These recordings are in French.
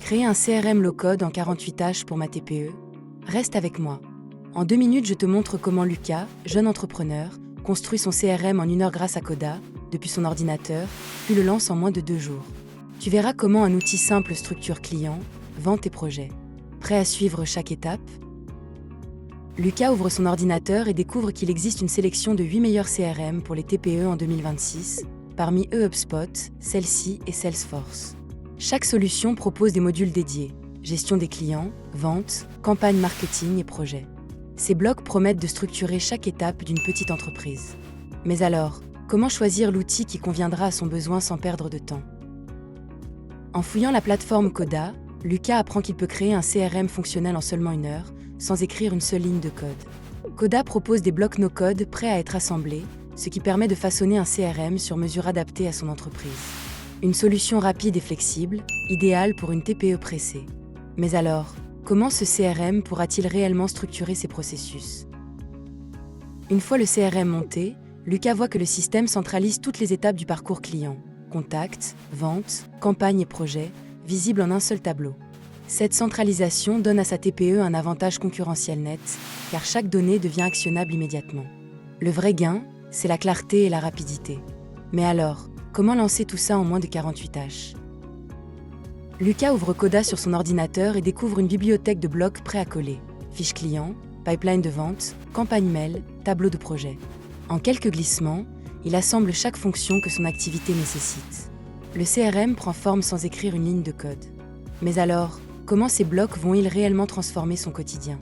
Créer un CRM low-code en 48 tâches pour ma TPE? Reste avec moi. En 2 minutes, je te montre comment Lucas, jeune entrepreneur, construit son CRM en 1 heure grâce à Coda, depuis son ordinateur, puis le lance en moins de 2 jours. Tu verras comment un outil simple structure clients, vente et projets. Prêt à suivre chaque étape? Lucas ouvre son ordinateur et découvre qu'il existe une sélection de 8 meilleurs CRM pour les TPE en 2026, parmi eux HubSpot, Celle-ci et Salesforce. Chaque solution propose des modules dédiés, gestion des clients, vente, campagne marketing et projets. Ces blocs promettent de structurer chaque étape d'une petite entreprise. Mais alors, comment choisir l'outil qui conviendra à son besoin sans perdre de temps? En fouillant la plateforme Coda, Lucas apprend qu'il peut créer un CRM fonctionnel en seulement 1 heure, sans écrire une seule ligne de code. Coda propose des blocs no-code prêts à être assemblés, ce qui permet de façonner un CRM sur mesure adapté à son entreprise. Une solution rapide et flexible, idéale pour une TPE pressée. Mais alors, comment ce CRM pourra-t-il réellement structurer ses processus? Une fois le CRM monté, Lucas voit que le système centralise toutes les étapes du parcours client. Contact, vente, campagne et projet, visibles en un seul tableau. Cette centralisation donne à sa TPE un avantage concurrentiel net, car chaque donnée devient actionnable immédiatement. Le vrai gain, c'est la clarté et la rapidité. Mais alors, comment lancer tout ça en moins de 48 tâches? Lucas ouvre Coda sur son ordinateur et découvre une bibliothèque de blocs prêts à coller. Fiches clients, pipeline de vente, campagne mail, tableau de projet. En quelques glissements, il assemble chaque fonction que son activité nécessite. Le CRM prend forme sans écrire une ligne de code. Mais alors, comment ces blocs vont-ils réellement transformer son quotidien?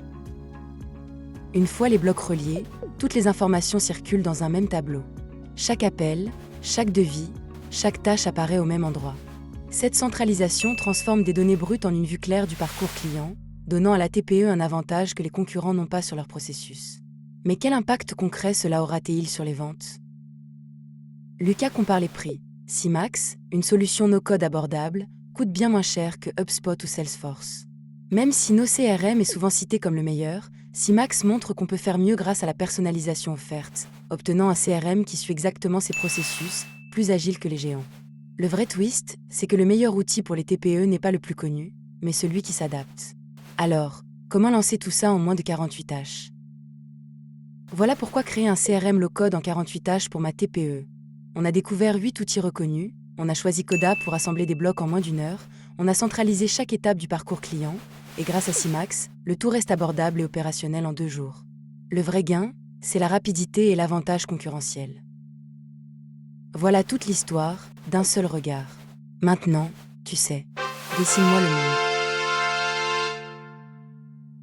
Une fois les blocs reliés, toutes les informations circulent dans un même tableau. Chaque appel, chaque devis, chaque tâche apparaît au même endroit. Cette centralisation transforme des données brutes en une vue claire du parcours client, donnant à la TPE un avantage que les concurrents n'ont pas sur leur processus. Mais quel impact concret cela aura-t-il sur les ventes? Lucas compare les prix. Simax, une solution no-code abordable, coûte bien moins cher que HubSpot ou Salesforce. Même si nos CRM est souvent cité comme le meilleur, Simax montre qu'on peut faire mieux grâce à la personnalisation offerte, obtenant un CRM qui suit exactement ses processus, plus agile que les géants. Le vrai twist, c'est que le meilleur outil pour les TPE n'est pas le plus connu, mais celui qui s'adapte. Alors, comment lancer tout ça en moins de 48 tâches? Voilà pourquoi créer un CRM low-code en 48 tâches pour ma TPE. On a découvert 8 outils reconnus, on a choisi Coda pour assembler des blocs en moins d'1 heure, on a centralisé chaque étape du parcours client, et grâce à Simax, le tout reste abordable et opérationnel en 2 jours. Le vrai gain, c'est la rapidité et l'avantage concurrentiel. Voilà toute l'histoire, d'un seul regard. Maintenant, tu sais, dessine-moi le monde.